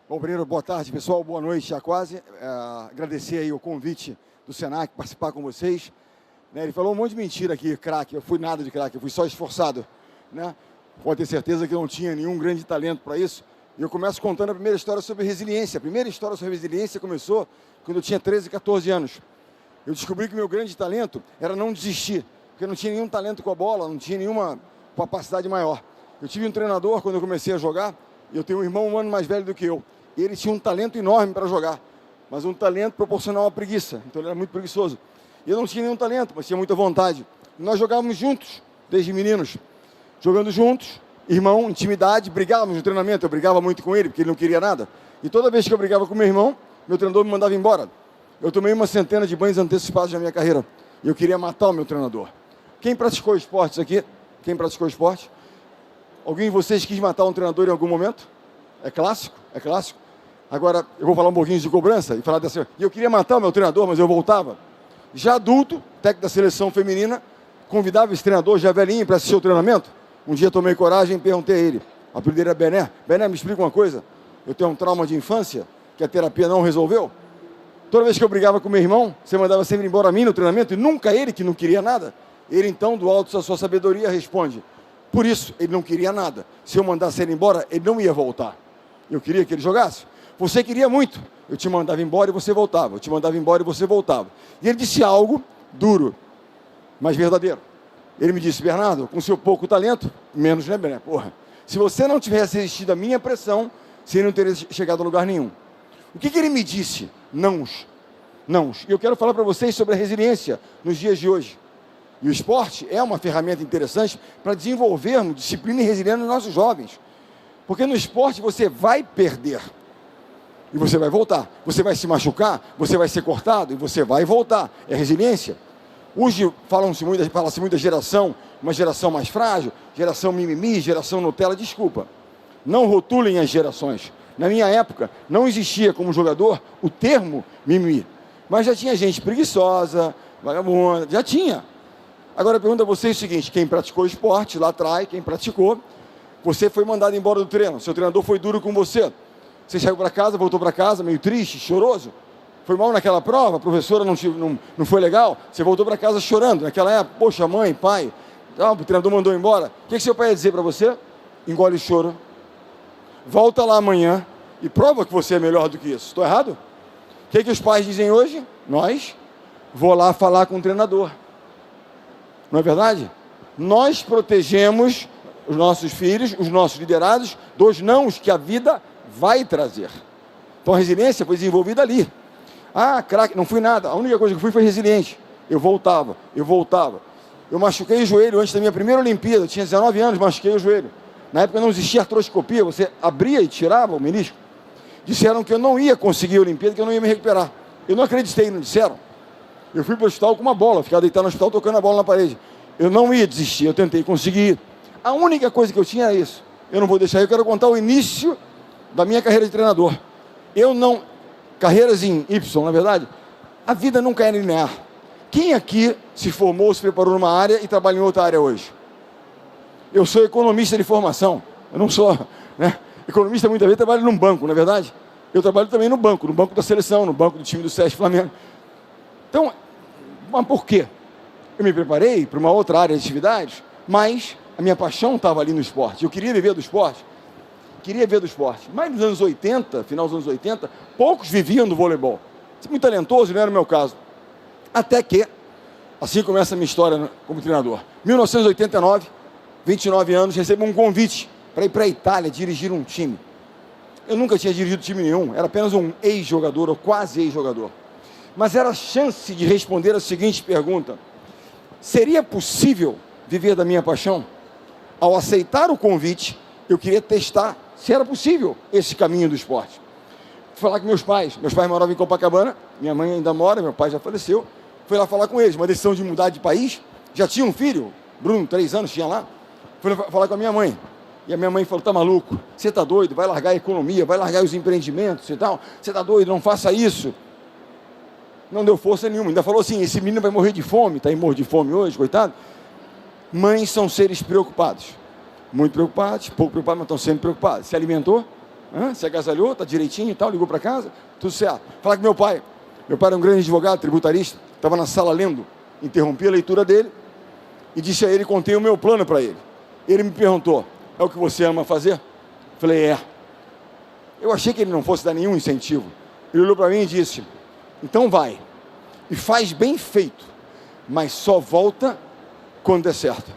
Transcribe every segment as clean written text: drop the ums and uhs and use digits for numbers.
Bom, primeiro, boa tarde, pessoal, boa noite já quase. Agradecer aí o convite do Senac, participar com vocês. Ele falou um monte de mentira aqui, craque, eu fui nada de craque, eu fui só esforçado. Pode ter certeza que eu não tinha nenhum grande talento para isso. E eu começo contando a primeira história sobre resiliência. A primeira história sobre resiliência começou quando eu tinha 13, 14 anos. Eu descobri que o meu grande talento era não desistir, porque eu não tinha nenhum talento com a bola, não tinha nenhuma capacidade maior. Eu tive um treinador quando eu comecei a jogar, e eu tenho um irmão um ano mais velho do que eu. E ele tinha um talento enorme para jogar, mas um talento proporcional à preguiça. Então ele era muito preguiçoso. E eu não tinha nenhum talento, mas tinha muita vontade. E nós jogávamos juntos, desde meninos. Jogando juntos, irmão, intimidade, brigávamos no treinamento. Eu brigava muito com ele, porque ele não queria nada. E toda vez que eu brigava com meu irmão, meu treinador me mandava embora. Eu tomei uma centena de banhos antecipados na minha carreira. E eu queria matar o meu treinador. Quem praticou esportes aqui? Quem praticou esporte? Alguém de vocês quis matar um treinador em algum momento? É clássico? É clássico? Agora, eu vou falar um pouquinho de cobrança e falar dessa... E eu queria matar o meu treinador, mas eu voltava. Já adulto, técnico da seleção feminina, convidava esse treinador já velhinho para assistir o treinamento. Um dia tomei coragem e perguntei a ele. O apelido dele era Bené. Bené, me explica uma coisa. Eu tenho um trauma de infância que a terapia não resolveu. Toda vez que eu brigava com meu irmão, você mandava sempre embora a mim no treinamento e nunca ele, que não queria nada. Ele, então, do alto da sua sabedoria, responde. Por isso, ele não queria nada. Se eu mandasse ele embora, ele não ia voltar. Eu queria que ele jogasse. Você queria muito. Eu te mandava embora e você voltava. Eu te mandava embora e você voltava. E ele disse algo duro, mas verdadeiro. Ele me disse, Bernardo, com seu pouco talento, menos, né, Bené? Porra, se você não tivesse resistido à minha pressão, você não teria chegado a lugar nenhum. O que ele me disse? Nãos. Nãos. E eu quero falar para vocês sobre a resiliência nos dias de hoje. E o esporte é uma ferramenta interessante para desenvolvermos disciplina e resiliência nos nossos jovens. Porque no esporte você vai perder. E você vai voltar. Você vai se machucar, você vai ser cortado e você vai voltar. É resiliência. Hoje fala-se muito da geração, uma geração mais frágil, geração mimimi, geração Nutella. Desculpa. Não rotulem as gerações. Na minha época, não existia como jogador o termo mimimi. Mas já tinha gente preguiçosa, vagabunda, já tinha. Agora eu pergunto a vocês o seguinte, quem praticou esporte lá atrás, quem praticou, você foi mandado embora do treino, seu treinador foi duro com você. Você saiu para casa, voltou para casa, meio triste, choroso. Foi mal naquela prova, a professora não foi legal. Você voltou para casa chorando. Naquela época, poxa, mãe, pai, o treinador mandou embora. O que seu pai ia dizer para você? Engole o choro. Volta lá amanhã e prova que você é melhor do que isso. Estou errado? O que os pais dizem hoje? Nós, vou lá falar com o treinador. Não é verdade? Nós protegemos os nossos filhos, os nossos liderados, dos nãos que a vida vai trazer. Então a resiliência foi desenvolvida ali. Ah, craque, não fui nada. A única coisa que fui foi resiliente. Eu voltava. Eu machuquei o joelho antes da minha primeira Olimpíada. Eu tinha 19 anos, machuquei o joelho. Na época não existia artroscopia, você abria e tirava o menisco. Disseram que eu não ia conseguir a Olimpíada, que eu não ia me recuperar. Eu não acreditei, não disseram. Eu fui para o hospital com uma bola, ficava deitado no hospital tocando a bola na parede. Eu não ia desistir, eu tentei conseguir. A única coisa que eu tinha era isso. Eu não vou deixar, eu quero contar o início da minha carreira de treinador. Carreiras em Y, na verdade, a vida nunca é linear. Quem aqui se formou, se preparou numa área e trabalha em outra área hoje? Eu sou economista de formação, eu não sou, né? Economista muitas vezes trabalha num banco, não é verdade? Eu trabalho também no banco da seleção, no banco do time do SESC Flamengo. Então, mas por quê? Eu me preparei para uma outra área de atividades, mas a minha paixão estava ali no esporte, eu queria viver do esporte. Mas nos anos 80, final dos anos 80, poucos viviam do voleibol. Muito talentoso, não era o meu caso. Até que, assim começa a minha história como treinador. 1989, 29 anos, recebo um convite para ir para a Itália dirigir um time. Eu nunca tinha dirigido time nenhum, era apenas um ex-jogador, ou quase ex-jogador. Mas era a chance de responder a seguinte pergunta. Seria possível viver da minha paixão? Ao aceitar o convite, eu queria testar se era possível esse caminho do esporte. Fui falar com meus pais moravam em Copacabana, minha mãe ainda mora, meu pai já faleceu. Fui lá falar com eles, uma decisão de mudar de país, já tinha um filho, Bruno, 3 anos, tinha lá. Fui lá falar com a minha mãe, e a minha mãe falou, tá maluco, você tá doido, vai largar a economia, vai largar os empreendimentos e tal, você tá doido, não faça isso. Não deu força nenhuma, ainda falou assim, esse menino vai morrer de fome, tá em morro de fome hoje, coitado. Mães são seres preocupados. Muito preocupados, pouco preocupados, mas estão sempre preocupados. Se alimentou? Se agasalhou, está direitinho e tal, ligou para casa, tudo certo. Falar com meu pai. Meu pai era um grande advogado, tributarista, estava na sala lendo, interrompi a leitura dele e disse a ele, contei o meu plano para ele. Ele me perguntou, é o que você ama fazer? Falei, é. Eu achei que ele não fosse dar nenhum incentivo. Ele olhou para mim e disse, então vai, e faz bem feito, mas só volta quando der certo.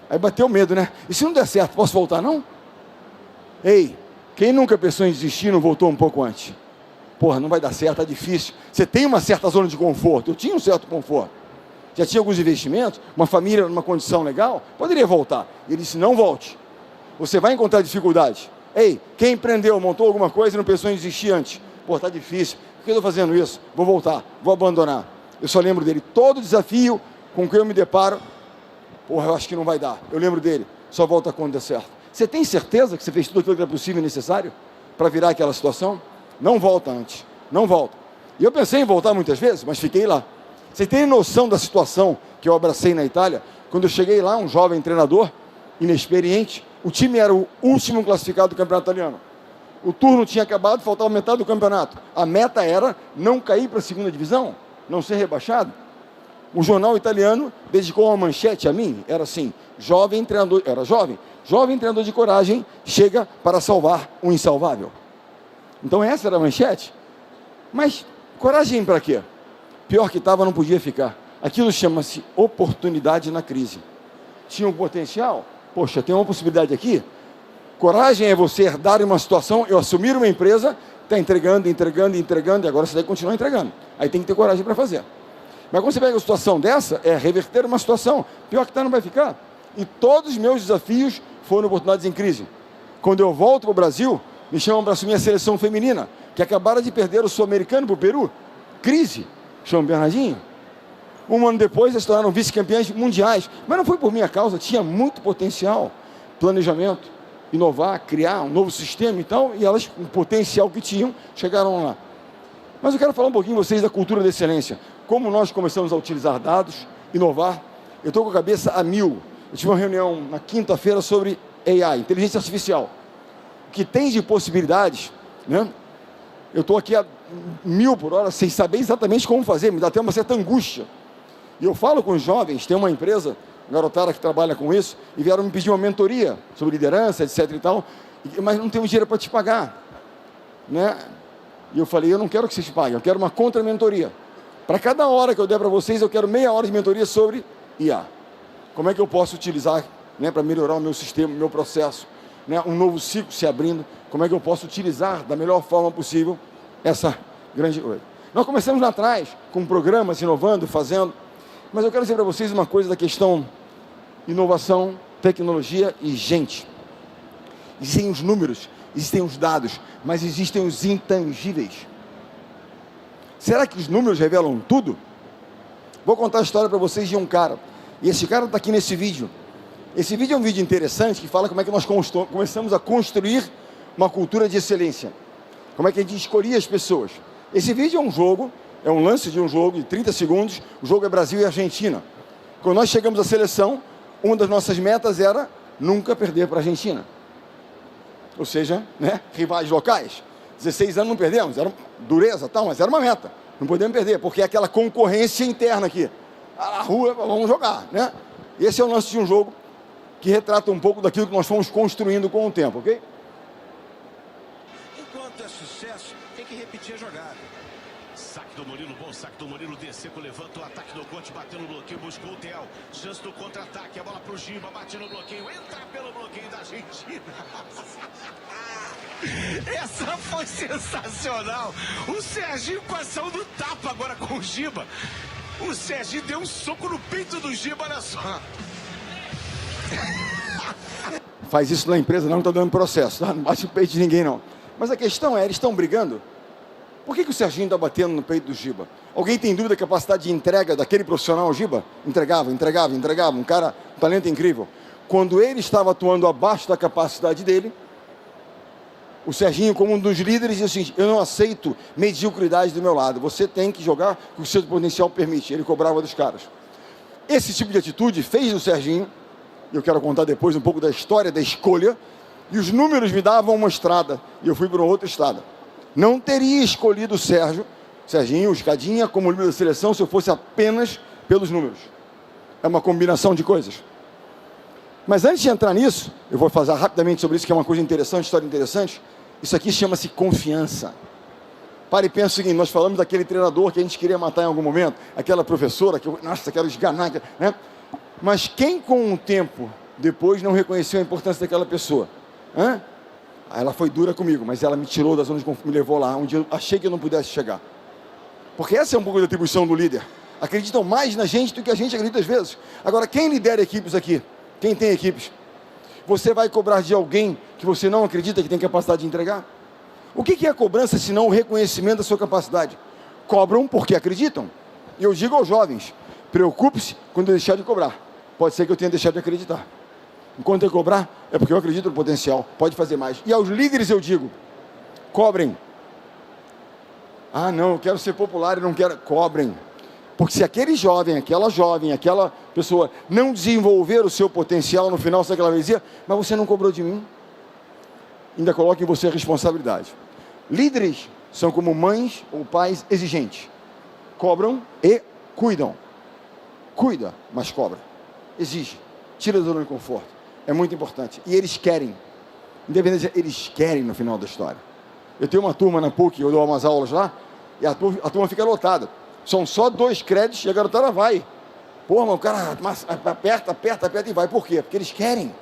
Aí bateu medo, né? E se não der certo, posso voltar não? Ei, quem nunca pensou em desistir não voltou um pouco antes? Porra, não vai dar certo, tá difícil. Você tem uma certa zona de conforto, eu tinha um certo conforto. Já tinha alguns investimentos, uma família numa condição legal, poderia voltar. Ele disse, não volte. Você vai encontrar dificuldades. Ei, quem empreendeu, montou alguma coisa e não pensou em desistir antes? Pô, tá difícil. Por que eu estou fazendo isso? Vou voltar, vou abandonar. Eu só lembro dele. Todo desafio com que eu me deparo, porra, eu acho que não vai dar. Eu lembro dele, só volta quando der certo. Você tem certeza que você fez tudo aquilo que era possível e necessário para virar aquela situação? Não volta antes, não volta. E eu pensei em voltar muitas vezes, mas fiquei lá. Você tem noção da situação que eu abracei na Itália? Quando eu cheguei lá, um jovem treinador, inexperiente, o time era o último classificado do campeonato italiano. O turno tinha acabado, faltava metade do campeonato. A meta era não cair para a segunda divisão, não ser rebaixado. O jornal italiano dedicou uma manchete a mim, era assim, jovem treinador de coragem chega para salvar o insalvável. Então essa era a manchete. Mas coragem para quê? Pior que estava, não podia ficar. Aquilo chama-se oportunidade na crise. Tinha um potencial? Poxa, tem uma possibilidade aqui? Coragem é você herdar uma situação, eu assumir uma empresa, está entregando, e agora você tem que continuar entregando. Aí tem que ter coragem para fazer. Mas quando você pega uma situação dessa, é reverter uma situação. Pior que está, não vai ficar. E todos os meus desafios foram oportunidades em crise. Quando eu volto para o Brasil, me chamam para assumir a seleção feminina, que acabaram de perder o sul-americano para o Peru. Crise. Chama Bernardinho. Um ano depois, eles se tornaram vice-campeões mundiais. Mas não foi por minha causa, tinha muito potencial. Planejamento, inovar, criar um novo sistema e tal, e elas, com o potencial que tinham, chegaram lá. Mas eu quero falar um pouquinho com vocês da cultura da excelência. Como nós começamos a utilizar dados, inovar. Eu estou com a cabeça a mil. Eu tive uma reunião na quinta-feira sobre AI, inteligência artificial. O que tem de possibilidades, né? Eu estou aqui a 1000 por hora, sem saber exatamente como fazer, me dá até uma certa angústia. E eu falo com os jovens, tem uma empresa, garotada que trabalha com isso, e vieram me pedir uma mentoria sobre liderança, etc e tal, mas não tenho dinheiro para te pagar, né? E eu falei, eu não quero que vocês paguem, eu quero uma contra-mentoria. Para cada hora que eu der para vocês, eu quero meia hora de mentoria sobre IA. Como é que eu posso utilizar, né, para melhorar o meu sistema, o meu processo, né, um novo ciclo se abrindo, como é que eu posso utilizar da melhor forma possível essa grande coisa. Nós começamos lá atrás, com programas, inovando, fazendo, mas eu quero dizer para vocês uma coisa da questão inovação, tecnologia e gente. Existem os números, existem os dados, mas existem os intangíveis. Será que os números revelam tudo? Vou contar a história para vocês de um cara, e esse cara está aqui nesse vídeo. Esse vídeo é um vídeo interessante que fala como é que nós começamos a construir uma cultura de excelência. Como é que a gente escolhia as pessoas. Esse vídeo é um jogo, é um lance de um jogo de 30 segundos, o jogo é Brasil e Argentina. Quando nós chegamos à seleção, uma das nossas metas era nunca perder para a Argentina. Ou seja, né, rivais locais. 16 anos não perdemos, era dureza tal, mas era uma meta. Não podemos perder, porque é aquela concorrência interna aqui. A rua, vamos jogar, né? Esse é o lance de um jogo que retrata um pouco daquilo que nós fomos construindo com o tempo, ok? Enquanto é sucesso, tem que repetir a jogada. Saque do Murilo, bom saque do Murilo, Desseco levanta o ataque do Conte, bateu no bloqueio, buscou o Theo. Chance do contra-ataque, a bola pro Giba, bate no bloqueio, entra pelo bloqueio da Argentina. Essa foi sensacional. O Serginho passou no tapa agora com o Giba. O Serginho deu um soco no peito do Giba, olha só. Faz isso na empresa, não está dando processo, tá? Não bate o peito de ninguém, não. Mas a questão é, eles estão brigando. Por que o Serginho está batendo no peito do Giba? Alguém tem dúvida da capacidade de entrega daquele profissional, o Giba? Entregava, um cara, um talento incrível. Quando ele estava atuando abaixo da capacidade dele, o Serginho, como um dos líderes, disse assim, eu não aceito mediocridade do meu lado, você tem que jogar o que o seu potencial permite. Ele cobrava dos caras. Esse tipo de atitude fez do Serginho, e eu quero contar depois um pouco da história, da escolha, E os números me davam uma estrada, e eu fui para uma outra estrada. Não teria escolhido o Serginho, o Escadinha, como líder da seleção, se eu fosse apenas pelos números. É uma combinação de coisas. Mas antes de entrar nisso, eu vou falar rapidamente sobre isso, que é uma coisa interessante, história interessante. Isso aqui chama-se confiança. Para e pensa o seguinte, nós falamos daquele treinador que a gente queria matar em algum momento, aquela professora que eu, nossa, quero esganar, né? Mas quem com o tempo depois não reconheceu a importância daquela pessoa? Ela foi dura comigo, mas ela me tirou da zona de conforto, me levou lá, onde eu achei que eu não pudesse chegar. Porque essa é um pouco da atribuição do líder. Acreditam mais na gente do que a gente acredita às vezes. Agora, quem lidera equipes aqui? Quem tem equipes? Você vai cobrar de alguém que você não acredita que tem capacidade de entregar? O que é a cobrança, se não o reconhecimento da sua capacidade? Cobram porque acreditam. E eu digo aos jovens, preocupe-se quando eu deixar de cobrar. Pode ser que eu tenha deixado de acreditar. Enquanto eu cobrar, é porque eu acredito no potencial, pode fazer mais. E aos líderes eu digo, cobrem. Ah, não, eu quero ser popular e não quero... Cobrem. Porque se aquele jovem, aquela pessoa não desenvolver o seu potencial, no final, sabe o que ela vai dizer? Mas você não cobrou de mim. Ainda coloca em você a responsabilidade. Líderes são como mães ou pais exigentes. Cobram e cuidam. Cuida, mas cobra. Exige. Tira da zona de conforto. É muito importante. E eles querem. Independente, eles querem no final da história. Eu tenho uma turma na PUC, eu dou umas aulas lá, e a turma fica lotada. São só 2 créditos e a garotada vai. Porra, mas o cara aperta e vai. Por quê? Porque eles querem.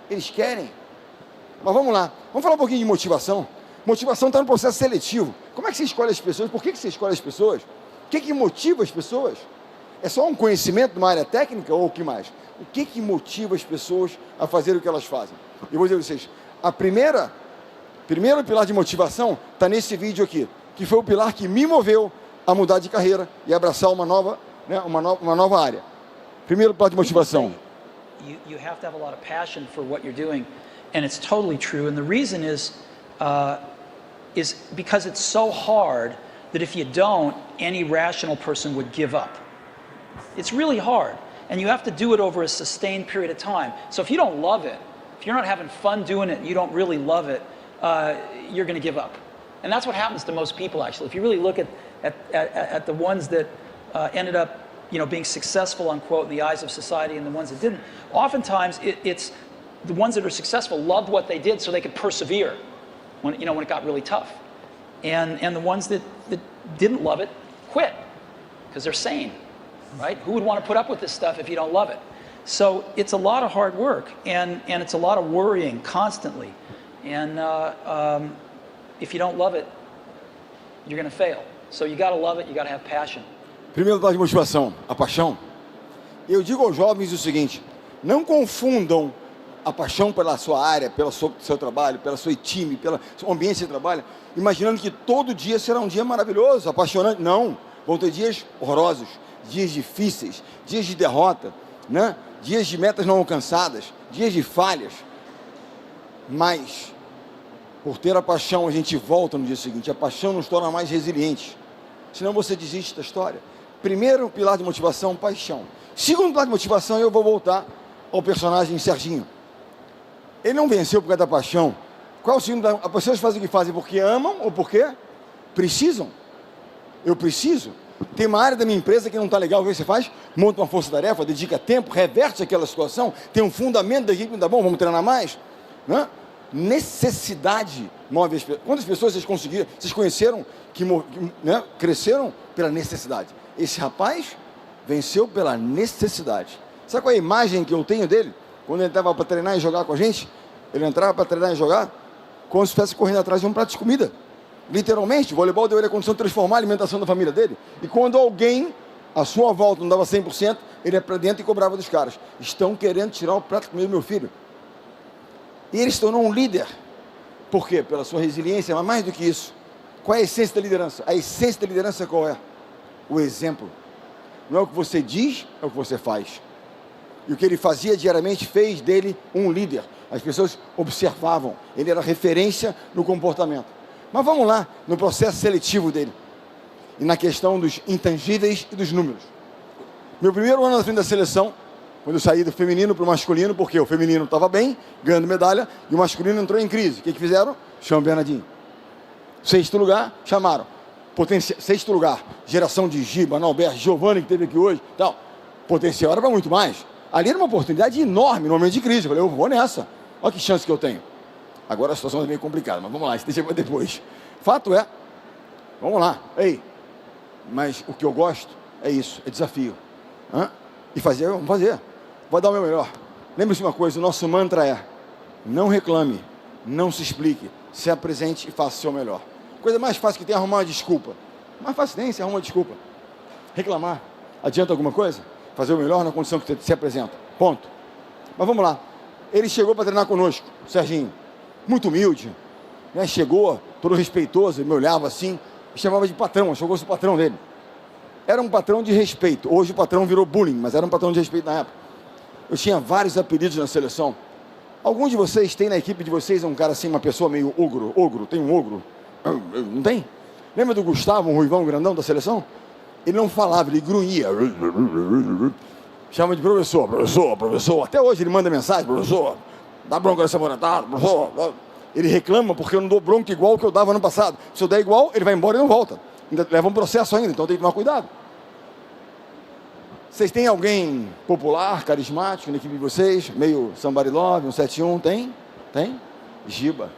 Eles querem. Mas vamos lá. Vamos falar um pouquinho de motivação. Motivação está no processo seletivo. Como é que você escolhe as pessoas? Por que você escolhe as pessoas? O que motiva as pessoas? É só um conhecimento de uma área técnica ou o que mais? O que motiva as pessoas a fazer o que elas fazem? Eu vou dizer a vocês, primeiro pilar de motivação está nesse vídeo aqui, que foi o pilar que me moveu a mudar de carreira e abraçar uma nova área. Primeiro pilar de motivação. You have to have a lot of passion for what you're doing, and it's totally true. And the reason is because it's so hard that if you don't, any rational person would give up. It's really hard, and you have to do it over a sustained period of time. So if you don't love it, if you're not having fun doing it, and you don't really love it, you're going to give up. And that's what happens to most people, actually. If you really look at the ones that ended up, being successful, unquote, in the eyes of society, and the ones that didn't, oftentimes it's the ones that are successful loved what they did so they could persevere when it got really tough. And the ones that didn't love it quit because they're sane, right? Who would want to put up with this stuff if you don't love it? So it's a lot of hard work, and it's a lot of worrying constantly. And if you don't love it, you're going to fail. So you got to love it, you got to have passion. Primeiro pilar de motivação, a paixão. Eu digo aos jovens o seguinte, não confundam a paixão pela sua área, pelo seu trabalho, pelo seu time, pelo seu ambiente de trabalho, imaginando que todo dia será um dia maravilhoso, apaixonante. Não, vão ter dias horrorosos, dias difíceis, dias de derrota, né? Dias de metas não alcançadas, dias de falhas. Mas, por ter a paixão, a gente volta no dia seguinte. A paixão nos torna mais resilientes. Senão você desiste da história. Primeiro pilar de motivação, paixão. Segundo pilar de motivação, eu vou voltar ao personagem Serginho. Ele não venceu por causa da paixão. Qual é o segundo? As pessoas fazem o que fazem porque amam ou porque precisam. Eu preciso. Tem uma área da minha empresa que não está legal, o que você faz? Monta uma força-tarefa, dedica tempo, reverte aquela situação, tem um fundamento da equipe, tá bom, vamos treinar mais. Né? Necessidade move as pessoas. Quantas pessoas vocês conheceram que cresceram pela necessidade? Esse rapaz venceu pela necessidade. Sabe qual é a imagem que eu tenho dele? Quando ele estava para treinar e jogar com a gente, ele entrava para treinar e jogar, como se estivesse correndo atrás de um prato de comida. Literalmente, o voleibol deu ele a condição de transformar a alimentação da família dele. E quando alguém, à sua volta, não dava 100%, ele ia para dentro e cobrava dos caras. Estão querendo tirar o prato de comida do meu filho. E ele se tornou um líder. Por quê? Pela sua resiliência, mas mais do que isso. Qual é a essência da liderança? A essência da liderança qual é? O exemplo. Não é o que você diz, é o que você faz. E o que ele fazia diariamente fez dele um líder. As pessoas observavam. Ele era referência no comportamento. Mas vamos lá, no processo seletivo dele. E na questão dos intangíveis e dos números. Meu primeiro ano na frente da seleção, Quando eu saí do feminino para o masculino, porque o feminino estava bem, ganhando medalha, e o masculino entrou em crise. O que fizeram? Chama Bernardinho. Sexto lugar, chamaram. Sexto lugar, geração de Giba, Norberto, Giovanni, que teve aqui hoje, tal. Potencial era para muito mais. Ali era uma oportunidade enorme no momento de crise. Eu falei, eu vou nessa. Olha que chance que eu tenho. Agora a situação é meio complicada, mas vamos lá, isso deixa para depois. Fato é, vamos lá, ei, mas o que eu gosto é isso, é desafio. E fazer, vamos fazer. Vou dar o meu melhor. Lembre-se de uma coisa, o nosso mantra é, não reclame, não se explique, se apresente e faça o seu melhor. Coisa mais fácil que tem é arrumar uma desculpa. Mais fácil tem, você arruma uma desculpa. Reclamar, adianta alguma coisa? Fazer o melhor na condição que você se apresenta. Ponto. Mas vamos lá. Ele chegou para treinar conosco, o Serginho. Muito humilde. Né? Chegou, todo respeitoso, ele me olhava assim, me chamava de patrão, achou que eu fosse o patrão dele. Era um patrão de respeito. Hoje o patrão virou bullying, mas era um patrão de respeito na época. Eu tinha vários apelidos na seleção. Alguns de vocês têm na equipe de vocês um cara assim, uma pessoa meio ogro? Ogro, tem um ogro? Não tem? Lembra do Gustavo, um ruivão grandão da seleção? Ele não falava, ele grunhia. Chama de professor, professor, professor. Até hoje ele manda mensagem, professor, dá bronca nessa moratada, professor. Ele reclama porque eu não dou bronca igual o que eu dava ano passado. Se eu der igual, ele vai embora e não volta. Ainda leva um processo ainda, então tem que tomar cuidado. Vocês têm alguém popular, carismático na equipe de vocês? Meio somebody love, 171, tem? Tem? Giba.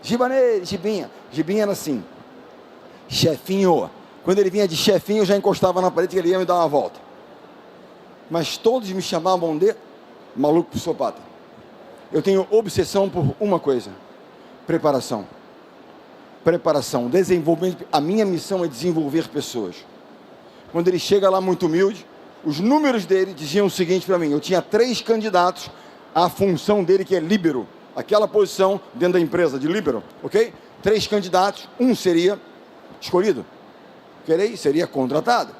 Giba nele, Gibinha. Gibinha era assim, chefinho. Quando ele vinha de chefinho, eu já encostava na parede que ele ia me dar uma volta. Mas todos me chamavam de maluco psicopata. Eu tenho obsessão por uma coisa: preparação. Preparação, desenvolvimento. A minha missão é desenvolver pessoas. Quando ele chega lá muito humilde, os números dele diziam o seguinte para mim: eu tinha 3 candidatos à função dele, que é líbero, aquela posição dentro da empresa de líbero, ok? 3 candidatos, um seria escolhido, seria contratado.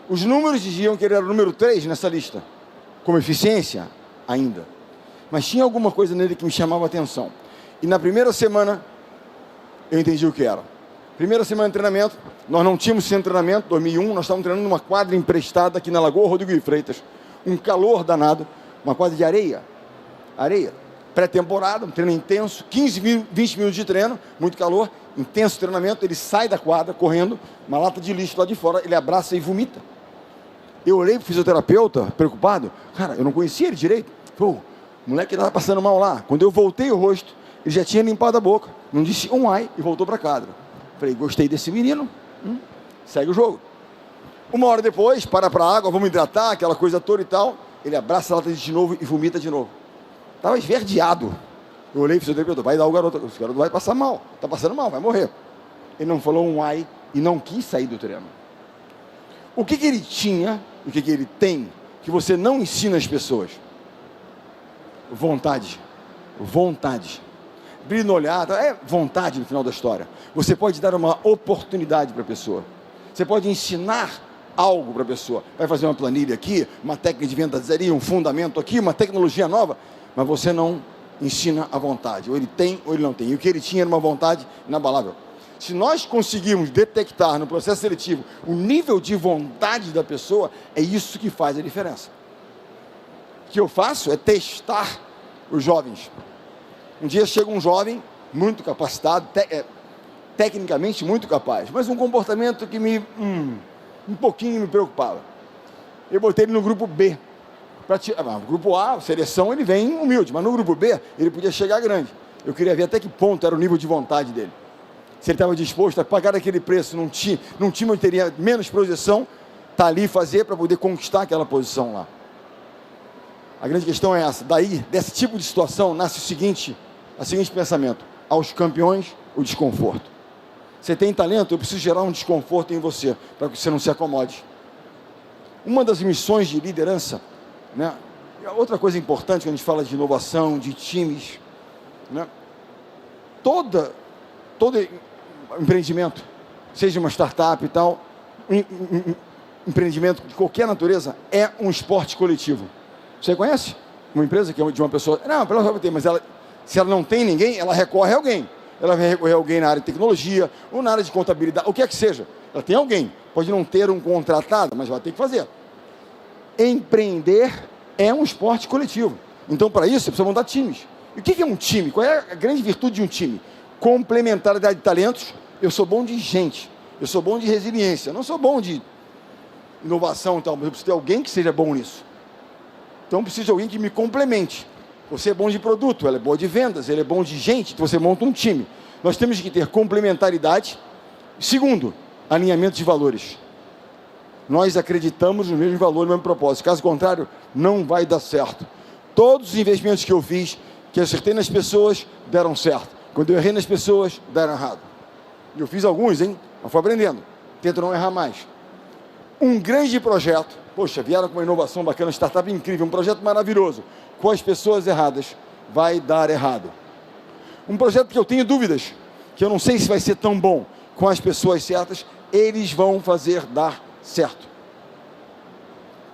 Os números diziam que ele era o número 3 nessa lista, como eficiência ainda. Mas tinha alguma coisa nele que me chamava a atenção. E na primeira semana, eu entendi o que era. Primeira semana de treinamento, nós não tínhamos centro de treinamento, 2001, nós estávamos treinando numa quadra emprestada aqui na Lagoa Rodrigo de Freitas. Um calor danado, uma quadra de areia. Pré-temporada, um treino intenso, 15, 20 minutos de treino, muito calor, intenso treinamento, ele sai da quadra correndo, uma lata de lixo lá de fora, ele abraça e vomita. Eu olhei para o fisioterapeuta, preocupado, cara, eu não conhecia ele direito. Pô, o moleque estava passando mal lá. Quando eu voltei o rosto, ele já tinha limpado a boca, não disse um ai e voltou para a quadra. Falei, gostei desse menino, segue o jogo. 1 hora depois, para a água, vamos hidratar, aquela coisa toda e tal, ele abraça a lata de novo e vomita de novo. Estava esverdeado. Eu olhei para o fisioterapeuta, vai dar o garoto vai passar mal, está passando mal, vai morrer. Ele não falou um ai e não quis sair do treino. O que ele tinha, o que ele tem, que você não ensina às pessoas? Vontade. Vontade. Brilho no olhar, é vontade no final da história. Você pode dar uma oportunidade para a pessoa. Você pode ensinar algo para a pessoa. Vai fazer uma planilha aqui, uma técnica de vendadoria, um fundamento aqui, uma tecnologia nova, mas você não ensina a vontade. Ou ele tem ou ele não tem. E o que ele tinha era uma vontade inabalável. Se nós conseguirmos detectar no processo seletivo o nível de vontade da pessoa, é isso que faz a diferença. O que eu faço é testar os jovens. Um dia chega um jovem muito capacitado, tecnicamente muito capaz, mas um comportamento que um pouquinho me preocupava. Eu botei ele no grupo B. No grupo A, seleção, ele vem humilde, mas no grupo B, ele podia chegar grande. Eu queria ver até que ponto era o nível de vontade dele. Se ele estava disposto a pagar aquele preço num time onde teria menos projeção, tá ali fazer para poder conquistar aquela posição lá. A grande questão é essa. Daí, desse tipo de situação, nasce o seguinte pensamento: aos campeões, o desconforto. Você tem talento, eu preciso gerar um desconforto em você, para que você não se acomode. Uma das missões de liderança, né? Outra coisa importante quando a gente fala de inovação, de times, né? Todo empreendimento, seja uma startup e tal, empreendimento de qualquer natureza, é um esporte coletivo. Você conhece uma empresa que é de uma pessoa? Não, ela vai ter, mas se ela não tem ninguém, ela recorre a alguém. Ela vai recorrer a alguém na área de tecnologia, ou na área de contabilidade, o que é que seja. Ela tem alguém, pode não ter um contratado, mas vai ter que fazer. Empreender é um esporte coletivo. Então, para isso, você precisa montar times. E o que é um time? Qual é a grande virtude de um time? Complementaridade de talentos. Eu sou bom de gente. Eu sou bom de resiliência. Eu não sou bom de inovação e tal, mas eu preciso ter alguém que seja bom nisso. Então, eu preciso de alguém que me complemente. Você é bom de produto, ela é boa de vendas, ele é bom de gente, então você monta um time. Nós temos que ter complementaridade. Segundo, alinhamento de valores. Nós acreditamos no mesmo valor, no mesmo propósito. Caso contrário, não vai dar certo. Todos os investimentos que eu fiz, que eu acertei nas pessoas, deram certo. Quando eu errei nas pessoas, deram errado. E eu fiz alguns, hein? Mas fui aprendendo. Tento não errar mais. Um grande projeto. Poxa, vieram com uma inovação bacana, startup incrível, um projeto maravilhoso. Com as pessoas erradas, vai dar errado. Um projeto que eu tenho dúvidas, que eu não sei se vai ser tão bom, com as pessoas certas, eles vão fazer dar certo.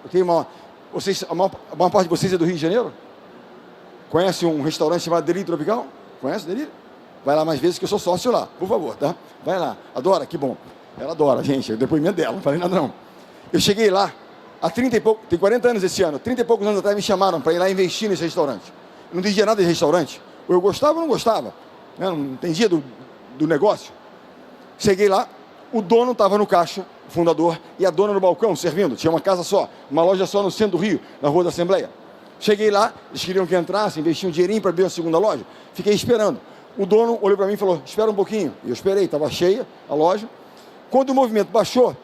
Eu tenho a maior parte de vocês é do Rio de Janeiro? Conhece um restaurante chamado Delírio Tropical? Conhece o Delírio? Vai lá mais vezes que eu sou sócio lá, por favor, tá? Vai lá, adora, que bom. Ela adora, gente, é o depoimento dela, não falei nada não. Eu cheguei lá, há 30 e poucos, tem 40 anos esse ano, 30 e poucos anos atrás me chamaram para ir lá investir nesse restaurante. Eu não entendia nada de restaurante, ou eu gostava ou não gostava, né? Não entendia do negócio. Cheguei lá, o dono estava no caixa, o fundador, e a dona no balcão, servindo. Tinha uma casa só, uma loja só no centro do Rio, na Rua da Assembleia. Cheguei lá, eles queriam que entrasse, investir um dinheirinho para abrir uma segunda loja. Fiquei esperando. O dono olhou para mim e falou, espera um pouquinho. E eu esperei, estava cheia a loja. Quando o movimento baixou,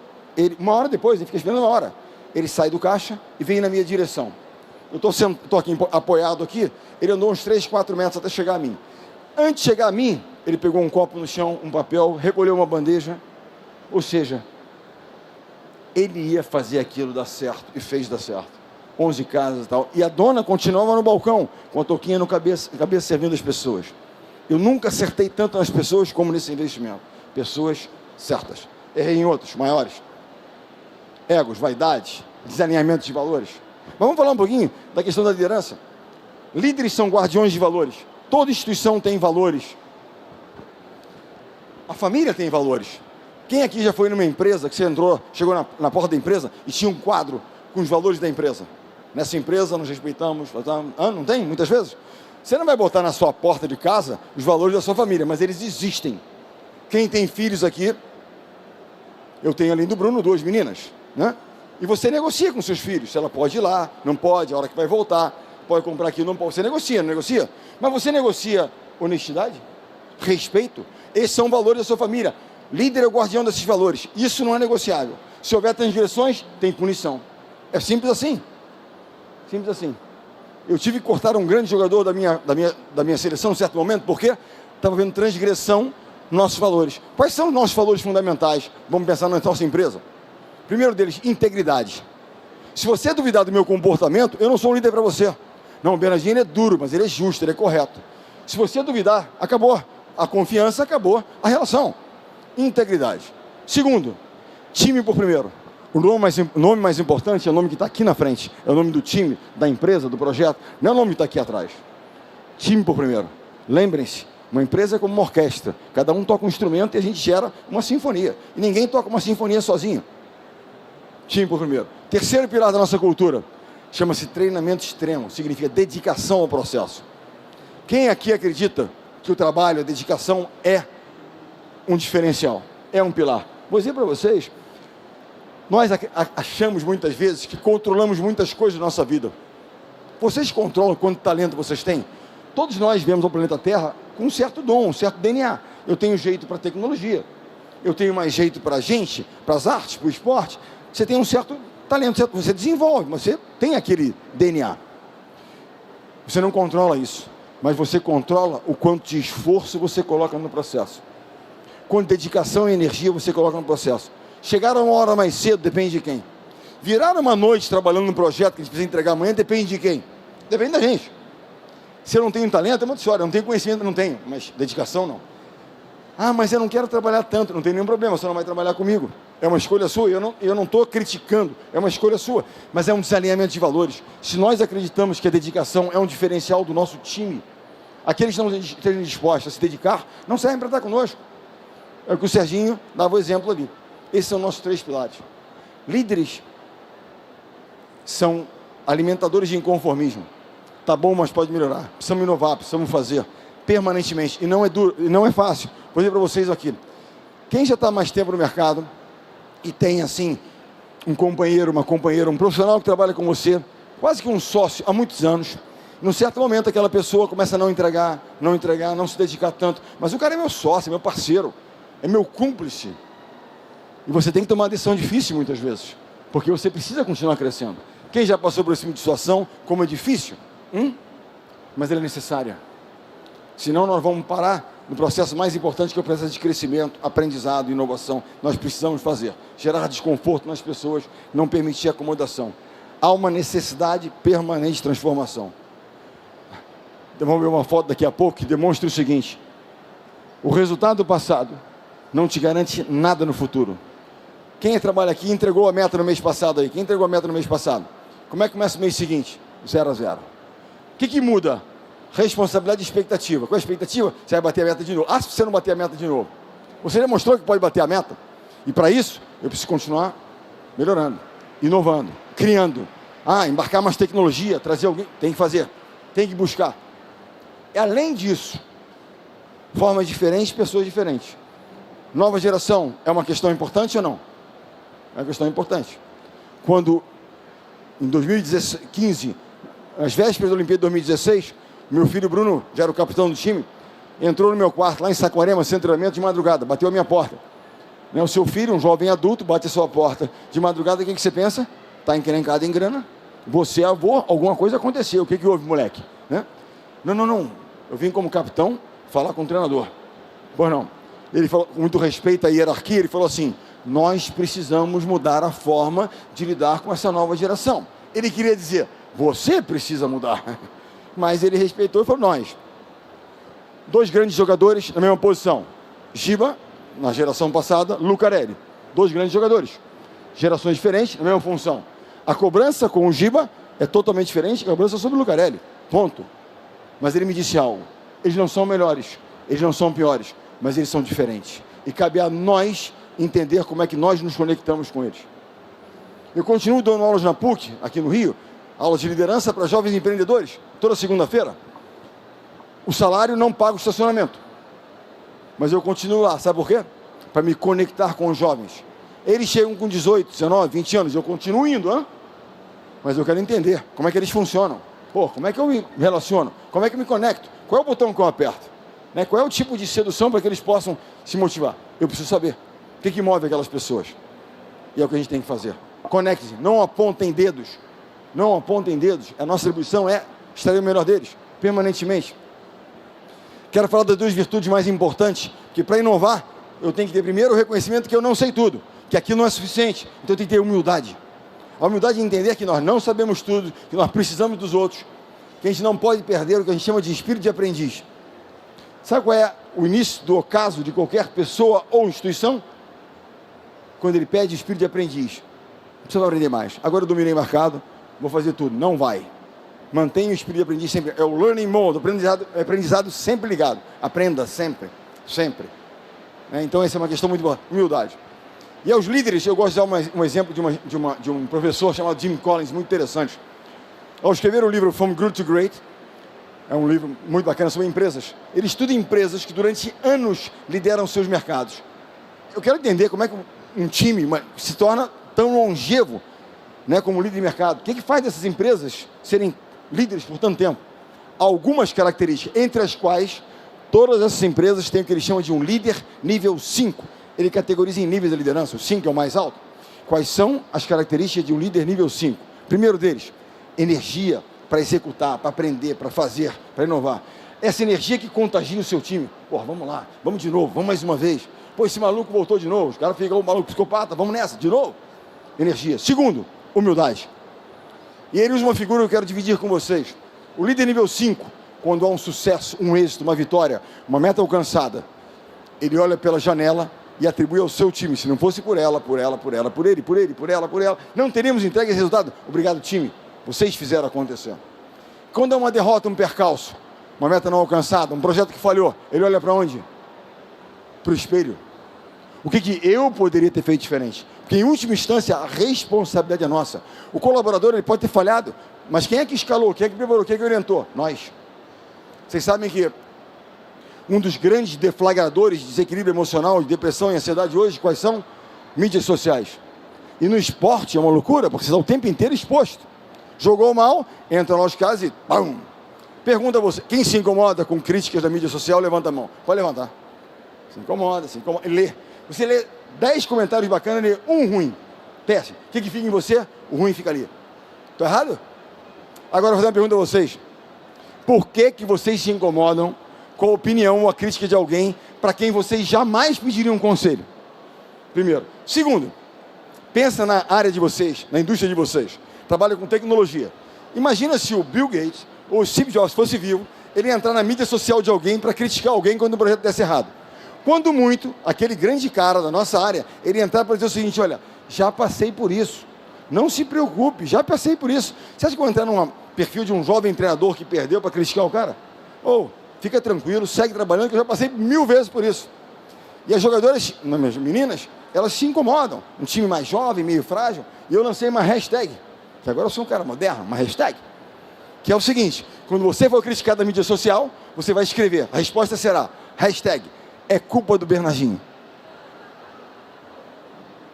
uma hora depois, eu fiquei esperando uma hora, ele sai do caixa e vem na minha direção. Eu estou aqui apoiado aqui, ele andou uns 3, 4 metros até chegar a mim. Antes de chegar a mim, ele pegou um copo no chão, um papel, recolheu uma bandeja, ou seja, ele ia fazer aquilo dar certo, e fez dar certo. 11 casas e tal, e a dona continuava no balcão, com a touquinha no cabeça servindo as pessoas. Eu nunca acertei tanto nas pessoas como nesse investimento. Pessoas certas. Errei em outros, maiores. Egos, vaidade, desalinhamento de valores. Mas vamos falar um pouquinho da questão da liderança. Líderes são guardiões de valores. Toda instituição tem valores. A família tem valores. Quem aqui já foi numa empresa, que você entrou, chegou na porta da empresa e tinha um quadro com os valores da empresa? Nessa empresa nos respeitamos, não tem? Muitas vezes. Você não vai botar na sua porta de casa os valores da sua família, mas eles existem. Quem tem filhos aqui, eu tenho além do Bruno 2 meninas, né? E você negocia com seus filhos, se ela pode ir lá, não pode, a hora que vai voltar, pode comprar aquilo, não pode. Você negocia, não negocia? Mas você negocia honestidade, respeito, esses são valores da sua família. Líder é o guardião desses valores, isso não é negociável. Se houver transgressões, tem punição. É simples assim. Simples assim. Eu tive que cortar um grande jogador da minha seleção em certo momento, porque estava vendo transgressão nos nossos valores. Quais são os nossos valores fundamentais? Vamos pensar na nossa empresa. Primeiro deles, integridade. Se você duvidar do meu comportamento, eu não sou um líder para você. Não, o Bernardino é duro, mas ele é justo, ele é correto. Se você duvidar, acabou. A confiança acabou, a relação. Integridade. Segundo, time por primeiro. O nome mais importante é o nome que está aqui na frente. É o nome do time, da empresa, do projeto. Não é o nome que está aqui atrás. Time por primeiro. Lembrem-se, uma empresa é como uma orquestra. Cada um toca um instrumento e a gente gera uma sinfonia. E ninguém toca uma sinfonia sozinho. Time por primeiro. Terceiro pilar da nossa cultura. Chama-se treinamento extremo. Significa dedicação ao processo. Quem aqui acredita que o trabalho, a dedicação é um diferencial? É um pilar. Vou dizer para vocês... Nós achamos muitas vezes que controlamos muitas coisas da nossa vida. Vocês controlam quanto talento vocês têm? Todos nós viemos ao planeta Terra com um certo dom, um certo DNA. Eu tenho jeito para tecnologia. Eu tenho mais jeito para a gente, para as artes, para o esporte. Você tem um certo talento, você desenvolve, você tem aquele DNA. Você não controla isso, mas você controla o quanto de esforço você coloca no processo. Quanto de dedicação e energia você coloca no processo. Chegar uma hora mais cedo depende de quem? Virar uma noite trabalhando num projeto que a gente precisa entregar amanhã depende de quem? Depende da gente. Se eu não tenho talento, é uma história. Eu não tenho conhecimento, não tenho. Mas dedicação, não. Ah, mas eu não quero trabalhar tanto. Não tem nenhum problema, você não vai trabalhar comigo. É uma escolha sua. Eu não estou criticando. É uma escolha sua. Mas é um desalinhamento de valores. Se nós acreditamos que a dedicação é um diferencial do nosso time, aqueles que não estejam dispostos a se dedicar, não servem para estar conosco. É o que o Serginho dava o exemplo ali. Esses são nossos 3 pilares. Líderes são alimentadores de inconformismo. Tá bom, mas pode melhorar. Precisamos inovar, precisamos fazer permanentemente. E não é duro, e não é fácil. Vou dizer para vocês aqui. Quem já está mais tempo no mercado e tem, assim, um companheiro, uma companheira, um profissional que trabalha com você, quase que um sócio há muitos anos, num certo momento aquela pessoa começa a não entregar, não se dedicar tanto. Mas o cara é meu sócio, é meu parceiro, é meu cúmplice. E você tem que tomar uma decisão difícil muitas vezes, porque você precisa continuar crescendo. Quem já passou por esse tipo de situação, como é difícil, mas ela é necessária. Senão nós vamos parar no processo mais importante, que é o processo de crescimento, aprendizado, inovação. Nós precisamos fazer, gerar desconforto nas pessoas, não permitir acomodação. Há uma necessidade permanente de transformação. Então, vamos ver uma foto daqui a pouco que demonstra o seguinte: o resultado do passado não te garante nada no futuro. Quem trabalha aqui entregou a meta no mês passado aí? Quem entregou a meta no mês passado? Como é que começa o mês seguinte? 0 a 0. O que muda? Responsabilidade e expectativa. Qual é a expectativa? Você vai bater a meta de novo. Se você não bater a meta de novo, você demonstrou que pode bater a meta. E para isso, eu preciso continuar melhorando, inovando, criando. Embarcar mais tecnologia, trazer alguém. Tem que fazer, tem que buscar. E além disso, formas diferentes, pessoas diferentes. Nova geração é uma questão importante ou não? É uma questão importante. Quando, em 2015, às vésperas da Olimpíada de 2016, meu filho Bruno, já era o capitão do time, entrou no meu quarto, lá em Saquarema, centro de treinamento, de madrugada, bateu a minha porta. O seu filho, um jovem adulto, bate a sua porta de madrugada, o que você pensa? Está encrencado em grana, você é avô, alguma coisa aconteceu, o que houve, moleque? Não, eu vim como capitão falar com o treinador. Pois não. Ele falou, com muito respeito à hierarquia, ele falou assim: nós precisamos mudar a forma de lidar com essa nova geração. Ele queria dizer, você precisa mudar. Mas ele respeitou e falou, nós. 2 grandes jogadores na mesma posição. Giba, na geração passada, Lucarelli. 2 grandes jogadores. Gerações diferentes, na mesma função. A cobrança com o Giba é totalmente diferente da cobrança sobre o Lucarelli. Ponto. Mas ele me disse algo. Eles não são melhores, eles não são piores, mas eles são diferentes. E cabe a nós entender como é que nós nos conectamos com eles. Eu continuo dando aulas na PUC, aqui no Rio, aulas de liderança para jovens empreendedores, toda segunda-feira. O salário não paga o estacionamento. Mas eu continuo lá, sabe por quê? Para me conectar com os jovens. Eles chegam com 18, 19, 20 anos, eu continuo indo, mas eu quero entender como é que eles funcionam. Como é que eu me relaciono? Como é que eu me conecto? Qual é o botão que eu aperto? Qual é o tipo de sedução para que eles possam se motivar? Eu preciso saber. O que move aquelas pessoas? E é o que a gente tem que fazer. Conecte-se, não apontem dedos. Não apontem dedos. A nossa atribuição é extrair o melhor deles, permanentemente. Quero falar das 2 virtudes mais importantes, que para inovar, eu tenho que ter primeiro o reconhecimento que eu não sei tudo, que aquilo não é suficiente, então eu tenho que ter humildade. A humildade de entender que nós não sabemos tudo, que nós precisamos dos outros, que a gente não pode perder o que a gente chama de espírito de aprendiz. Sabe qual é o início do ocaso de qualquer pessoa ou instituição? Quando ele pede espírito de aprendiz. Precisa aprender mais. Agora eu dominei o mercado, vou fazer tudo. Não vai. Mantenha o espírito de aprendiz sempre. É o learning mode, aprendizado sempre ligado. Aprenda sempre, sempre. Então essa é uma questão muito boa. Humildade. E aos líderes, eu gosto de dar um exemplo de um professor chamado Jim Collins, muito interessante. Ao escrever o livro From Good to Great, é um livro muito bacana sobre empresas, ele estuda empresas que durante anos lideram seus mercados. Eu quero entender como é que um time se torna tão longevo, como líder de mercado. O que faz dessas empresas serem líderes por tanto tempo? Algumas características, entre as quais todas essas empresas têm o que ele chama de um líder nível 5. Ele categoriza em níveis de liderança, o 5 é o mais alto. Quais são as características de um líder nível 5? Primeiro deles, energia para executar, para aprender, para fazer, para inovar. Essa energia que contagia o seu time. Vamos lá, vamos de novo, vamos mais uma vez. Esse maluco voltou de novo, os caras ficam, o maluco psicopata, vamos nessa, de novo. Energia. Segundo, humildade. E ele usa uma figura que eu quero dividir com vocês. O líder nível 5, quando há um sucesso, um êxito, uma vitória, uma meta alcançada, ele olha pela janela e atribui ao seu time. Se não fosse por ela, por ele, por ele, por ela, não teríamos entregue esse resultado. Obrigado, time. Vocês fizeram acontecer. Quando há uma derrota, um percalço, uma meta não alcançada, um projeto que falhou, ele olha para onde? Para o espelho. O que eu poderia ter feito diferente? Porque, em última instância, a responsabilidade é nossa. O colaborador ele pode ter falhado, mas quem é que escalou? Quem é que preparou? Quem é que orientou? Nós. Vocês sabem que um dos grandes deflagradores de desequilíbrio emocional, de depressão e ansiedade hoje, quais são? Mídias sociais. E no esporte é uma loucura, porque você está o tempo inteiro exposto. Jogou mal, entra lá os casos e pum! Pergunta a você, quem se incomoda com críticas da mídia social, levanta a mão. Pode levantar. Se incomoda, lê. Você lê 10 comentários bacanas, lê um ruim. Péssimo. O que fica em você? O ruim fica ali. Estou errado? Agora eu vou fazer uma pergunta a vocês. Por que vocês se incomodam com a opinião ou a crítica de alguém para quem vocês jamais pediriam um conselho? Primeiro. Segundo, pensa na área de vocês, na indústria de vocês. Trabalha com tecnologia. Imagina se o Bill Gates ou o Steve Jobs fosse vivo, ele ia entrar na mídia social de alguém para criticar alguém quando o projeto desse errado. Quando muito, aquele grande cara da nossa área, ele ia entrar para dizer o seguinte, olha, já passei por isso. Não se preocupe, já passei por isso. Você acha que eu vou entrar num perfil de um jovem treinador que perdeu para criticar o cara? Ou, fica tranquilo, segue trabalhando, que eu já passei 1000 vezes por isso. E as jogadoras, as meninas, elas se incomodam. Um time mais jovem, meio frágil, e eu lancei uma hashtag, que agora eu sou um cara moderno, uma hashtag, que é o seguinte, quando você for criticado na mídia social, você vai escrever, a resposta será, hashtag, é culpa do Bernardinho.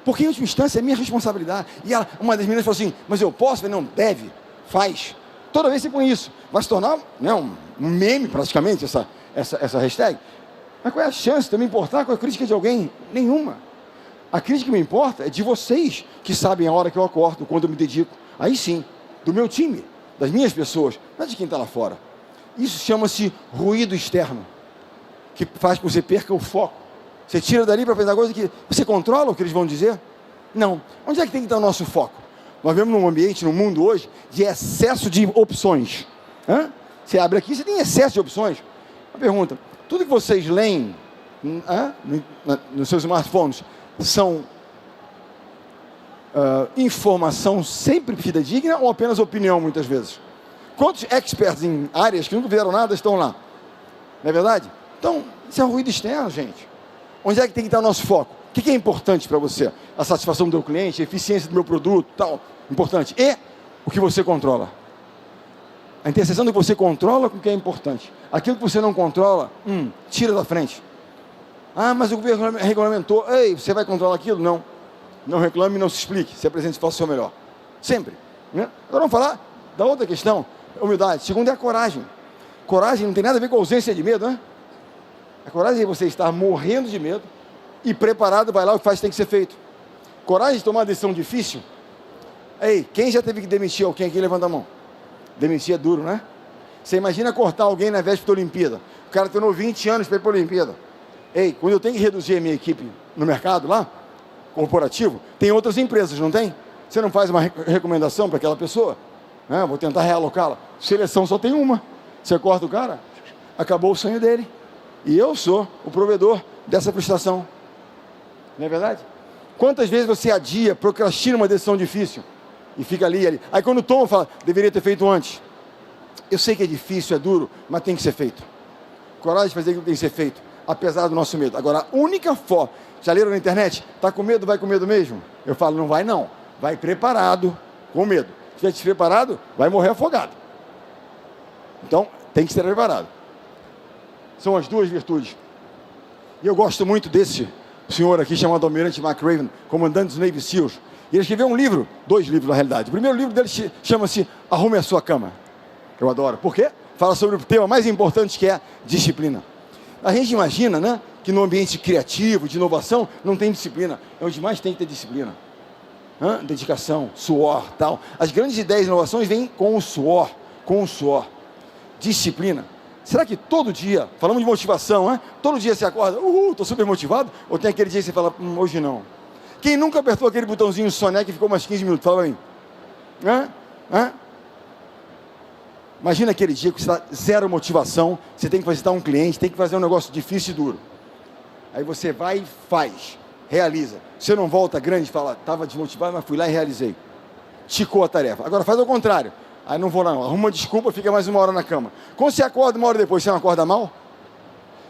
Porque em última instância é minha responsabilidade. E uma das meninas falou assim, mas eu posso? Eu falei, não, deve, faz. Toda vez você põe isso. Vai se tornar um meme praticamente essa hashtag. Mas qual é a chance de eu me importar com a crítica de alguém? Nenhuma. A crítica que me importa é de vocês, que sabem a hora que eu acordo, quando eu me dedico. Aí sim, do meu time, das minhas pessoas, não é de quem está lá fora. Isso chama-se ruído externo, que faz com que você perca o foco. Você tira dali para fazer coisa que você controla o que eles vão dizer? Não. Onde é que tem que estar o nosso foco? Nós vivemos num ambiente, num mundo hoje, de excesso de opções. Você abre aqui, você tem excesso de opções. Uma pergunta, tudo que vocês leem nos seus smartphones são informação sempre fidedigna ou apenas opinião, muitas vezes? Quantos experts em áreas que nunca fizeram nada estão lá? Não é verdade? Então, isso é um ruído externo, gente. Onde é que tem que estar o nosso foco? O que é importante para você? A satisfação do meu cliente, a eficiência do meu produto, tal, importante. E o que você controla. A interseção do que você controla com o que é importante. Aquilo que você não controla, tira da frente. Ah, mas o governo regulamentou. Ei, você vai controlar aquilo? Não. Não reclame, não se explique. Se apresente e faça o seu melhor. Sempre. Né? Agora vamos falar da outra questão. Humildade. Segundo é a coragem. Coragem não tem nada a ver com a ausência de medo, né? A coragem é você estar morrendo de medo e preparado, vai lá, o que faz tem que ser feito. Coragem de tomar uma decisão difícil. Ei, quem já teve que demitir alguém aqui? Levanta a mão. Demitir é duro, né? Você imagina cortar alguém na véspera da Olimpíada. O cara treinou 20 anos para ir para a Olimpíada. Ei, quando eu tenho que reduzir a minha equipe no mercado lá, corporativo, tem outras empresas, não tem? Você não faz uma recomendação para aquela pessoa? Vou tentar realocá-la. Seleção só tem uma. Você corta o cara, acabou o sonho dele. E eu sou o provedor dessa frustração. Não é verdade? Quantas vezes você adia, procrastina uma decisão difícil e fica ali. Aí quando toma, fala, deveria ter feito antes. Eu sei que é difícil, é duro, mas tem que ser feito. Coragem de fazer aquilo que tem que ser feito, apesar do nosso medo. Agora, a única forma, já leram na internet? Está com medo, vai com medo mesmo? Eu falo, não vai não. Vai preparado, com medo. Se estiver despreparado, vai morrer afogado. Então, tem que estar preparado. São as duas virtudes. E eu gosto muito desse senhor aqui, chamado Almirante McRaven, comandante dos Navy SEALs. E ele escreveu um livro, 2 livros na realidade. O primeiro livro dele chama-se Arrume a Sua Cama. Eu adoro. Por quê? Fala sobre o tema mais importante, que é disciplina. A gente imagina, né, que no ambiente criativo, de inovação, não tem disciplina. É onde mais tem que ter disciplina. Dedicação, suor, tal. As grandes ideias de inovações vêm com o suor. Disciplina. Será que todo dia, falamos de motivação, né? Todo dia você acorda, estou super motivado? Ou tem aquele dia que você fala, hoje não? Quem nunca apertou aquele botãozinho soneca e ficou mais 15 minutos? Fala pra mim. Imagina aquele dia que você está zero motivação, você tem que visitar um cliente, tem que fazer um negócio difícil e duro. Aí você vai e faz, realiza. Você não volta grande e fala, estava desmotivado, mas fui lá e realizei. Ticou a tarefa. Agora faz ao contrário. Aí não vou lá não, arruma uma desculpa, fica mais 1 hora na cama. Quando você acorda 1 hora depois, você não acorda mal?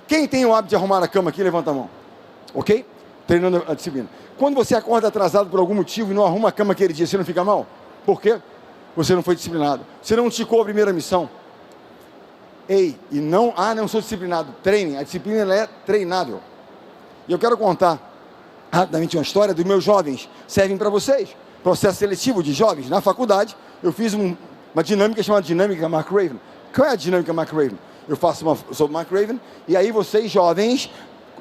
Quem tem o hábito de arrumar a cama aqui, levanta a mão. Ok? treinando a disciplina. Quando você acorda atrasado por algum motivo e não arruma a cama aquele dia, você não fica mal? Por quê? Você não foi disciplinado. Você não ticou a primeira missão. Ei, e não sou disciplinado. Treine, a disciplina ela é treinável. E eu quero contar rapidamente uma história dos meus jovens. Servem para vocês. Processo seletivo de jovens. Na faculdade, eu fiz uma dinâmica chamada Dinâmica McRaven. Qual é a Dinâmica McRaven? Eu faço uma sobre McRaven, e aí vocês, jovens,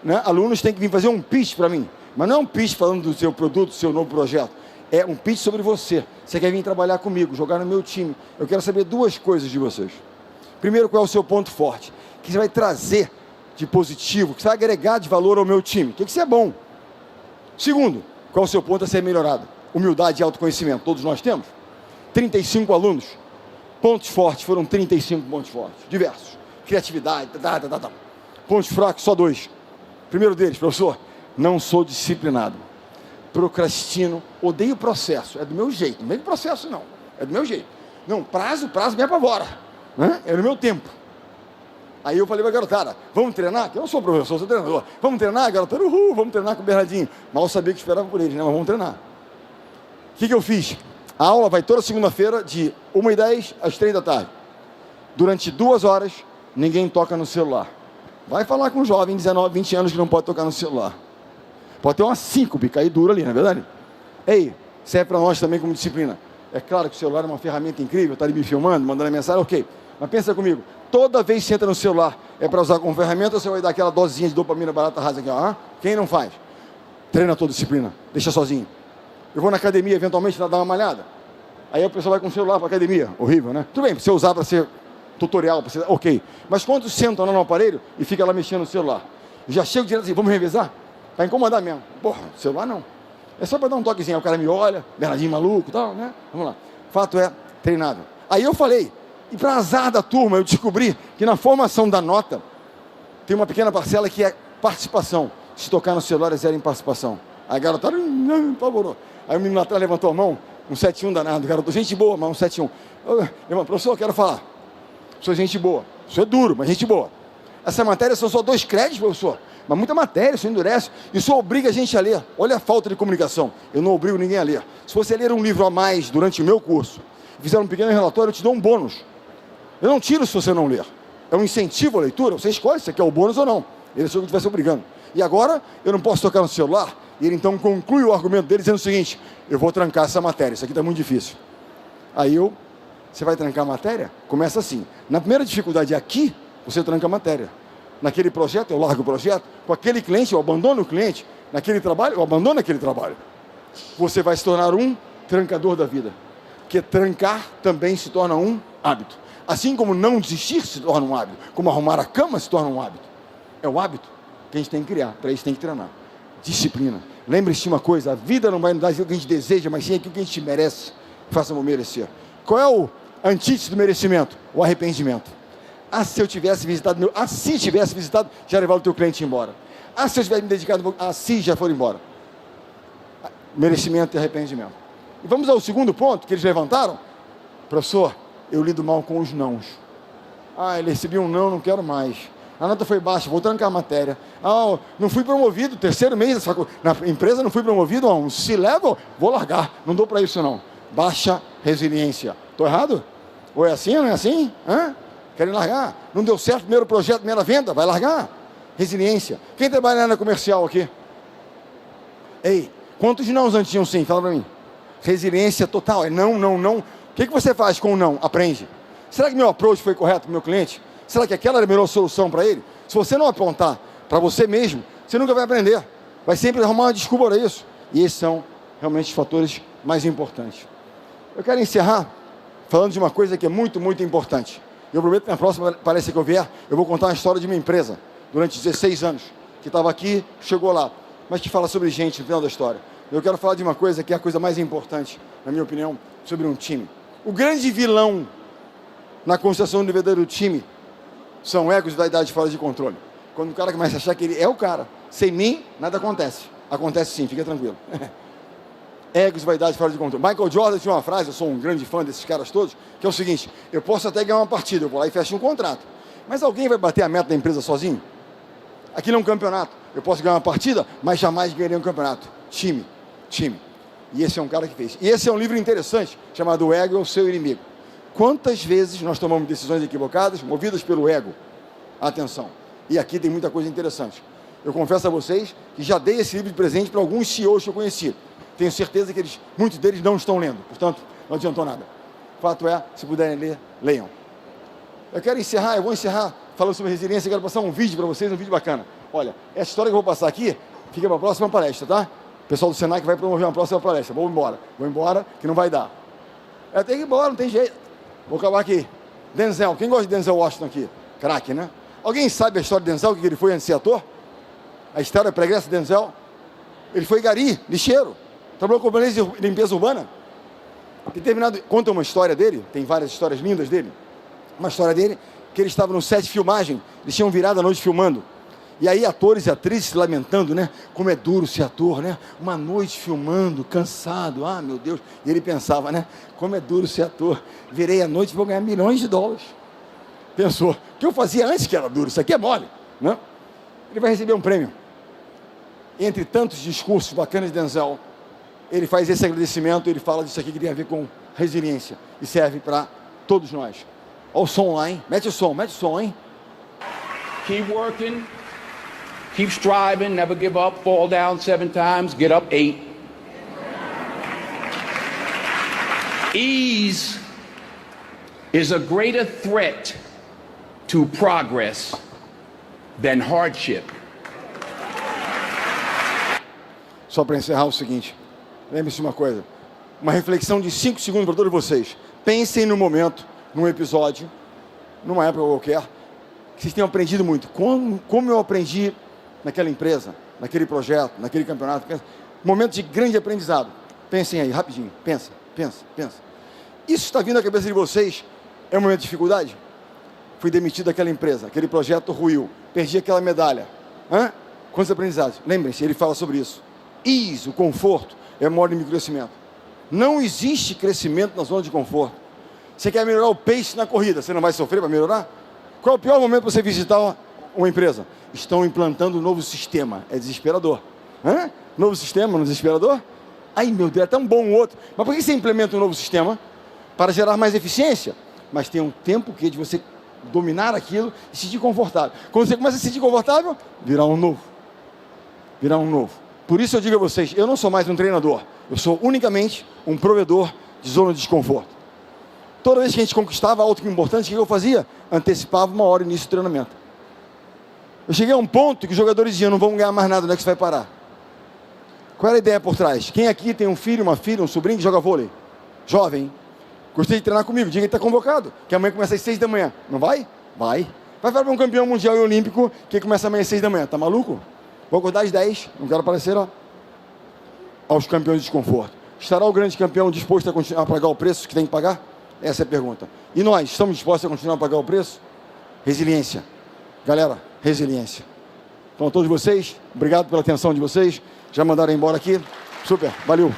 né, alunos, têm que vir fazer um pitch para mim. Mas não é um pitch falando do seu produto, do seu novo projeto. É um pitch sobre você. Você quer vir trabalhar comigo, jogar no meu time. Eu quero saber duas coisas de vocês. Primeiro, qual é o seu ponto forte? O que você vai trazer de positivo, o que você vai agregar de valor ao meu time? O que você é bom? Segundo, qual é o seu ponto a ser melhorado? Humildade e autoconhecimento. Todos nós temos. 35 alunos. Pontos fortes, foram 35 pontos fortes. Diversos. Criatividade, Pontos fracos, só 2. Primeiro deles, professor, não sou disciplinado. Procrastino, odeio o processo. É do meu jeito, não é do processo não. É do meu jeito. Não, prazo me apavora. Né? É no meu tempo. Aí eu falei para a garotada, vamos treinar? Que eu não sou professor, sou treinador. Vamos treinar, garotada? Vamos treinar com o Bernardinho. Mal sabia que esperava por eles, né? Mas vamos treinar. O que eu fiz? A aula vai toda segunda-feira de 1h10 às 3 da tarde. Durante 2 horas, ninguém toca no celular. Vai falar com um jovem de 19, 20 anos que não pode tocar no celular. Pode ter uma síncope, cair duro ali, não é verdade? Ei, serve para nós também como disciplina. É claro que o celular é uma ferramenta incrível, está ali me filmando, mandando mensagem, ok. Mas pensa comigo, toda vez que você entra no celular, é para usar como ferramenta ou você vai dar aquela dosinha de dopamina barata rasa aqui, ó? Quem não faz? Treina a tua disciplina, deixa sozinho. Eu vou na academia, eventualmente, dar uma malhada. Aí a pessoa vai com o celular para a academia. Horrível, né? Tudo bem, para você usar para ser tutorial, para ser... ok. Mas quantos sentam lá no aparelho e fica lá mexendo no celular? Já chego direto assim, vamos revezar? Para incomodar mesmo. Porra, celular não. É só para dar um toquezinho. Aí o cara me olha, Bernardinho maluco e tal, né? Vamos lá. Fato é, treinável. Aí eu falei, e para azar da turma, eu descobri que na formação da nota, tem uma pequena parcela que é participação. Se tocar no celular é 0 em participação. Aí a garotada, apavorou. Aí o menino lá atrás levantou a mão, um 7-1 danado, garoto, gente boa, mas um 7-1. Irmão, professor, eu quero falar. Sou gente boa. Isso é duro, mas gente boa. Essa matéria são só 2 créditos, professor. Mas muita matéria, isso endurece. Isso obriga a gente a ler. Olha a falta de comunicação. Eu não obrigo ninguém a ler. Se você ler um livro a mais durante o meu curso, fizer um pequeno relatório, eu te dou um bônus. Eu não tiro se você não ler. É um incentivo à leitura. Você escolhe se você quer o bônus ou não. Ele só estivesse obrigando. E agora, eu não posso tocar no celular. E ele então conclui o argumento dele dizendo o seguinte, eu vou trancar essa matéria, isso aqui está muito difícil. Aí você vai trancar a matéria? Começa assim. Na primeira dificuldade aqui, você tranca a matéria. Naquele projeto, eu largo o projeto. Com aquele cliente, eu abandono o cliente. Naquele trabalho, eu abandono aquele trabalho. Você vai se tornar um trancador da vida. Porque trancar também se torna um hábito. Assim como não desistir se torna um hábito. Como arrumar a cama se torna um hábito. É o hábito que a gente tem que criar. Para isso tem que treinar. Disciplina. Lembre-se de uma coisa, a vida não vai nos dar aquilo que a gente deseja, mas sim aquilo que a gente merece. Faça-me merecer. Qual é o antítese do merecimento? O arrependimento. Se eu tivesse visitado, se tivesse visitado, já levava o teu cliente embora. Se eu tivesse me dedicado, se já for embora. Merecimento e arrependimento. E vamos ao segundo ponto que eles levantaram. Professor, eu lido mal com os nãos. Ele recebeu um não quero mais. A nota foi baixa, vou trancar a matéria. Não fui promovido, 3º mês na empresa, não fui promovido a um C-level, vou largar, não dou para isso não. Baixa resiliência. Estou errado? Ou é assim ou não é assim? Querem largar? Não deu certo, primeiro projeto, primeira venda, vai largar? Resiliência. Quem trabalha na área comercial aqui? Ei, quantos nãos antes tinham sim? Fala para mim. Resiliência total, é não. O que você faz com o não? Aprende. Será que meu approach foi correto para o meu cliente? Será que aquela era a melhor solução para ele? Se você não apontar para você mesmo, você nunca vai aprender. Vai sempre arrumar uma desculpa para isso. E esses são realmente os fatores mais importantes. Eu quero encerrar falando de uma coisa que é muito, muito importante. Eu prometo que na próxima palestra que eu vier, eu vou contar uma história de uma empresa, durante 16 anos, que estava aqui, chegou lá, mas que fala sobre gente no final da história. Eu quero falar de uma coisa que é a coisa mais importante, na minha opinião, sobre um time. O grande vilão na construção do verdadeiro time são egos e vaidade fora de controle. Quando o cara começa a achar que ele é o cara, sem mim, nada acontece. Acontece sim, fica tranquilo. Egos e vaidade fora de controle. Michael Jordan tinha uma frase, eu sou um grande fã desses caras todos, que é o seguinte, eu posso até ganhar uma partida, eu vou lá e fecho um contrato. Mas alguém vai bater a meta da empresa sozinho? Aquilo é um campeonato. Eu posso ganhar uma partida, mas jamais ganharei um campeonato. Time. E esse é um cara que fez. E esse é um livro interessante, chamado O Ego é o Seu Inimigo. Quantas vezes nós tomamos decisões equivocadas, movidas pelo ego? Atenção. E aqui tem muita coisa interessante. Eu confesso a vocês que já dei esse livro de presente para alguns CEOs que eu conheci. Tenho certeza que muitos deles não estão lendo, portanto, não adiantou nada. O fato é, se puderem ler, leiam. Eu vou encerrar falando sobre resiliência, eu quero passar um vídeo para vocês, um vídeo bacana. Olha, essa história que eu vou passar aqui, fica para a próxima palestra, tá? O pessoal do Senac vai promover uma próxima palestra. Vou embora, que não vai dar. Tem que ir embora, não tem jeito. Vou acabar aqui. Denzel, quem gosta de Denzel Washington aqui? Craque, né? Alguém sabe a história de Denzel, o que ele foi antes de ser ator? A história pregressa de Denzel? Ele foi gari, lixeiro. Trabalhou com companhia de limpeza urbana. Conta uma história dele, tem várias histórias lindas dele. Uma história dele, que ele estava no set de filmagem, eles tinham virado a noite filmando. E aí atores e atrizes se lamentando, né? Como é duro ser ator, né? Uma noite filmando, cansado, meu Deus. E ele pensava, né? Como é duro ser ator. Virei a noite e vou ganhar milhões de dólares. Pensou, o que eu fazia antes que era duro, isso aqui é mole, né? Ele vai receber um prêmio. Entre tantos discursos bacanas de Denzel, ele faz esse agradecimento, ele fala disso aqui que tem a ver com resiliência. E serve para todos nós. Olha o som lá, hein? Mete o som, hein? Keep working. Keep striving, never give up, fall down 7 times, get up 8. Ease is a greater threat to progress than hardship. Só para encerrar o seguinte, lembre-se de uma coisa, uma reflexão de 5 segundos para todos vocês. Pensem no momento, num episódio, numa época qualquer, que vocês tenham aprendido muito. Como eu aprendi naquela empresa, naquele projeto, naquele campeonato. Momento de grande aprendizado. Pensem aí, rapidinho. Pensa. Isso está vindo à cabeça de vocês? É um momento de dificuldade? Fui demitido daquela empresa, aquele projeto ruiu, perdi aquela medalha. Quantos aprendizados? Lembrem-se, ele fala sobre isso. Ease, o conforto, é o maior inimigo do crescimento. Não existe crescimento na zona de conforto. Você quer melhorar o pace na corrida, você não vai sofrer para melhorar? Qual é o pior momento para você visitar uma empresa? Estão implantando um novo sistema. É desesperador. Novo sistema, desesperador? Ai, meu Deus, é tão bom o outro. Mas por que você implementa um novo sistema? Para gerar mais eficiência. Mas tem um tempo que de você dominar aquilo e se sentir confortável. Quando você começa a se sentir confortável, virá um novo. Por isso eu digo a vocês, eu não sou mais um treinador. Eu sou unicamente um provedor de zona de desconforto. Toda vez que a gente conquistava algo importante, o que eu fazia? Antecipava 1 hora o início do treinamento. Eu cheguei a um ponto que os jogadores diziam, não vamos ganhar mais nada, onde é que você vai parar? Qual era a ideia por trás? Quem aqui tem um filho, uma filha, um sobrinho que joga vôlei? Jovem. Gostei de treinar comigo, diga que está convocado, que amanhã começa às 6 da manhã. Não vai? Vai. Vai para um campeão mundial e olímpico que começa amanhã às 6 da manhã. Tá maluco? Vou acordar às 10, não quero aparecer, aos campeões de desconforto. Estará o grande campeão disposto a continuar a pagar o preço que tem que pagar? Essa é a pergunta. E nós, estamos dispostos a continuar a pagar o preço? Resiliência. Galera, resiliência. Então, a todos vocês, obrigado pela atenção de vocês. Já mandaram embora aqui. Super, valeu.